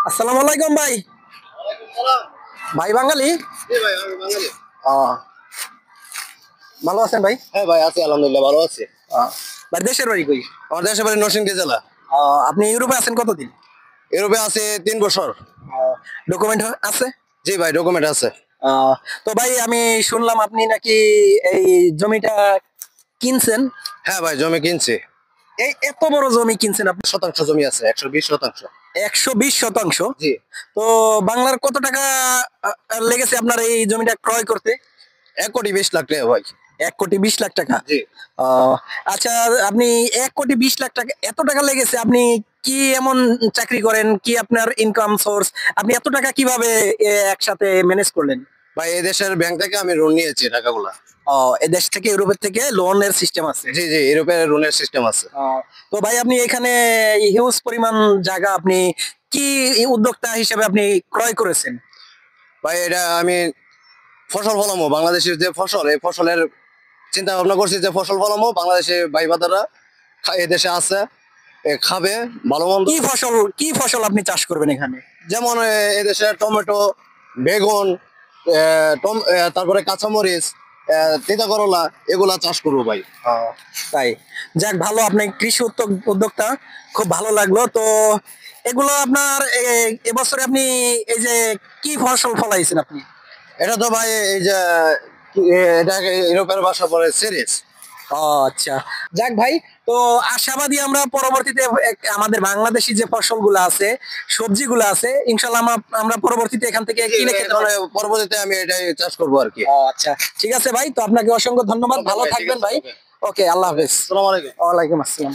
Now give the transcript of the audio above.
আসসালামু আলাইকুম ভাই। ভাই বাঙালি? ও, ভালো আছেন ভাই? হ্যাঁ ভাই, আছি আলহামদুলিল্লাহ, ভালো আছি। ভাই দেশের বাড়ি কই? আমার দেশের বাড়ি নরসিংদী জেলা। আপনি ইউরোপে আছেন কতদিন? ইউরোপে আছে 3 বছর। ডকুমেন্ট আছে? জি ভাই, ডকুমেন্ট আছে। আহ, তো ভাই আমি শুনলাম আপনি নাকি এই জমিটা কিনছেন। হ্যাঁ ভাই, জমি কিনছি। এই এত বড় জমি কিনছেন আপনি? শতাংশ জমি আছে, 120 শতাংশ। 120 শতাংশ? জি। তো বাংলার কত টাকা লেগেছে আপনার এই জমিটা ক্রয় করতে? 1,20,00,000 টাকা ভাই। 1,20,00,000 টাকা? জি। আহ, আচ্ছা, আপনি 1,20,00,000 টাকা, এত টাকা লেগেছে, আপনি কি এমন চাকরি করেন, কি আপনার ইনকাম সোর্স, আপনি এত টাকা কিভাবে একসাথে ম্যানেজ করলেন? ভাই, এই দেশের ব্যাংক থেকে আমি লোন নিয়েছি টাকাগুলা। এদেশ থেকে, ইউরোপের থেকে লোনের সিস্টেম আছে? জি জি, ইউরোপের লোনের সিস্টেম আছে। তো ভাই আপনি এখানে হিউজ পরিমাণ জায়গা আপনি কি উদ্যোক্তা হিসেবে আপনি ক্রয় করেছেন? ভাই, এটা আমি ফসল ফলামো, বাংলাদেশের যে ফসল, এই ফসলের চিন্তা ভাবনা করছি যে ফসল ফলামো, বাংলাদেশে ভাই বাদাররা এই দেশে আছে, খাবে ভালো মন্দ। কি ফসল আপনি চাষ করবেন এখানে? যেমন এদেশে টমেটো, বেগুন, তারপরে কাঁচামরিচ, তিতা করলা, এগুলা চাষ করবো ভাই। তাই? যাক, ভালো, আপনি কৃষি উদ্যোক্তা, খুব ভালো লাগলো। তো এগুলো আপনার এবছরে আপনি এই যে কি ফসল ফলাইছেন আপনি? এটা তো ভাই এই যে এটা ইউরোপের ভাষা বলে সিরিজ। আচ্ছা, যাক ভাই, তো আশাবাদী আমরা পরবর্তীতে আমাদের বাংলাদেশি যে ফসলগুলো আছে, সবজিগুলো আছে, ইনশাল্লাহ আমরা পরবর্তীতে এখান থেকে কিনে খেতে পারবো। পরবর্তীতে আমি এটাই চাষ করবো আর কি। আচ্ছা, ঠিক আছে ভাই, তো আপনাকে অসংখ্য ধন্যবাদ, ভালো থাকবেন ভাই। ওকে, আল্লাহ হাফেজ। আসসালামু আলাইকুম। ওয়ালাইকুম আসসালাম।